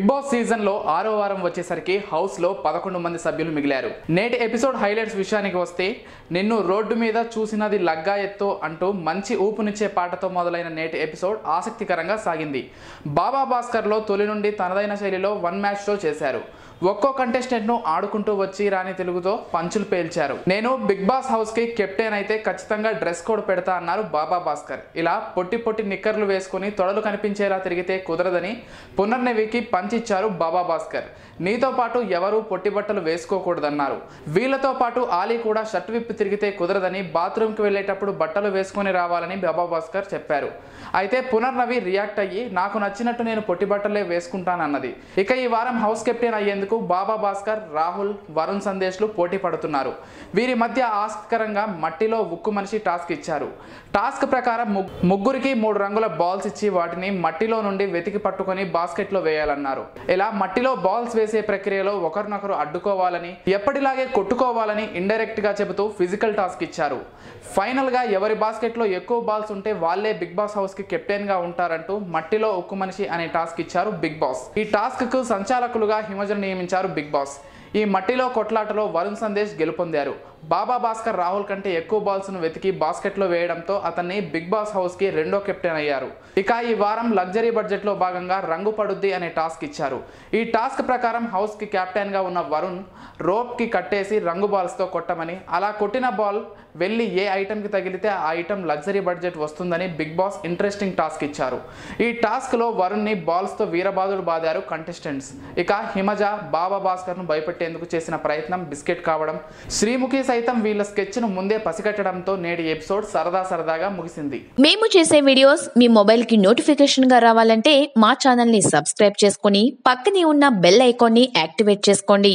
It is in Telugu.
బాస్ సీజన్ లో 6వ వారం వచ్చేసరికి హౌస్ లో 11 మంది సభ్యులు మిగిలారు. నేటి ఎపిసోడ్ హైలైట్స్ విషయానికి వస్తే, నిన్ను రోడ్డు మీద చూసినది లగ్గా ఎత్తో అంటూ మంచి ఊపునిచ్చే పాటతో మొదలైన నేటి ఎపిసోడ్ ఆసక్తికరంగా సాగింది. బాబా భాస్కర్ లో తొలి నుండి తనదైన శైలిలో వన్ మ్యాచ్ షో చేశారు. ఒక్కో కంటెస్టెంట్ ను ఆడుకుంటూ వచ్చి రాని తెలుగుతో పంచులు పేల్చారు. నేను బిగ్ బాస్ హౌస్ కి కెప్టెన్ అయితే ఖచ్చితంగా డ్రెస్ కోడ్ పెడతా అన్నారు బాబా భాస్కర్. ఇలా పొట్టి నిక్కర్లు వేసుకుని తొడలు కనిపించేలా తిరిగితే కుదరదని పునర్నవికి పంచిచ్చారు బాబా భాస్కర్. నీతో పాటు ఎవరూ పొట్టి బట్టలు వేసుకోకూడదన్నారు. వీళ్లతో పాటు ఆలీ కూడా షర్ట్ విప్పి తిరిగితే కుదరదని బాత్రూమ్కి వెళ్లేటప్పుడు బట్టలు వేసుకుని రావాలని బాబా భాస్కర్ చెప్పారు. అయితే పునర్నవి రియాక్ట్ అయ్యి నాకు నచ్చినట్టు నేను పొట్టి బట్టలే వేసుకుంటానన్నది. ఇక ఈ వారం హౌస్ కెప్టెన్ అయ్యేందుకు బాబా భాస్కర్, రాహుల్, వరుణ్ సందేశ్లు పోటీ పడుతున్నారు. వీరి మధ్య ఆసక్తికరంగా మట్టిలో ఉక్కు మనిషి టాస్క్ ఇచ్చారు. టాస్క్ ప్రకారం ముగ్గురికి 3 రంగుల బాల్స్ ఇచ్చి వాటిని మట్టిలో నుండి వెతికి పట్టుకొని బాస్కెట్ లో వేయాలన్నారు. ఇలా మట్టిలో బాల్స్ వేసే ప్రక్రియలో ఒకరినొకరు అడ్డుకోవాలని, ఎప్పటిలాగే కొట్టుకోవాలని ఇండైరెక్ట్ గా చెబుతూ ఫిజికల్ టాస్క్ ఇచ్చారు. ఫైనల్ గా ఎవరి బాస్కెట్ లో ఎక్కువ బాల్స్ ఉంటే వాళ్లే బిగ్ బాస్ హౌస్ కి కెప్టెన్ గా ఉంటారంటూ మట్టిలో ఉక్కు మనిషి అనే టాస్క్ ఇచ్చారు బిగ్ బాస్. ఈ టాస్క్ కు సంచాలకులుగా హిమజను నియమించారు బిగ్ బాస్. ఈ మట్టిలో కొట్లాటలో వరుణ్ సందేశ్ గెలుపొందారు. బాబా భాస్కర్ రాహుల్ కంటే ఎక్కువ బాల్స్ ను వెతికి బాస్కెట్ లో వేయడంతో అతన్ని బిగ్ బాస్ హౌస్ కి రెండో కెప్టెన్ అయ్యారు. ఇక ఈ వారం లగ్జరీ బడ్జెట్ లో భాగంగా రంగు పడుద్ది అనే టాస్క్ ఇచ్చారు. ఈ టాస్క్ ప్రకారం హౌస్ కి కెప్టెన్ గా ఉన్న వరుణ్ రోప్ కి కట్టేసి రంగు బాల్స్ తో కొట్టమని, అలా కొట్టిన బాల్ వెళ్ళి ఏ ఐటమ్ కి తగిలితే ఆ ఐటమ్ లగ్జరీ బడ్జెట్ వస్తుందని బిగ్ బాస్ ఇంట్రెస్టింగ్ టాస్క్ ఇచ్చారు. ఈ టాస్క్ లో వరుణ్ ని బాల్స్ తో వీరబాదులు బాదారు కంటెస్టెంట్స్. ఇక హిమజ బాబా భాస్కర్ ను భయపెట్టేందుకు చేసిన ప్రయత్నం బిస్కెట్ కావడం, శ్రీముఖి సైతం వీళ్ళ స్కెచ్ ను ముందే పసిగట్టడంతో నేటి ఎపిసోడ్ సరదాగా ముగిసింది. మేము చేసే వీడియోస్ మీ మొబైల్ కి నోటిఫికేషన్ గా రావాలంటే మా ఛానల్ ని సబ్స్క్రైబ్ చేసుకుని పక్కనే ఉన్న బెల్ ఐకాన్ ని యాక్టివేట్ చేసుకోండి.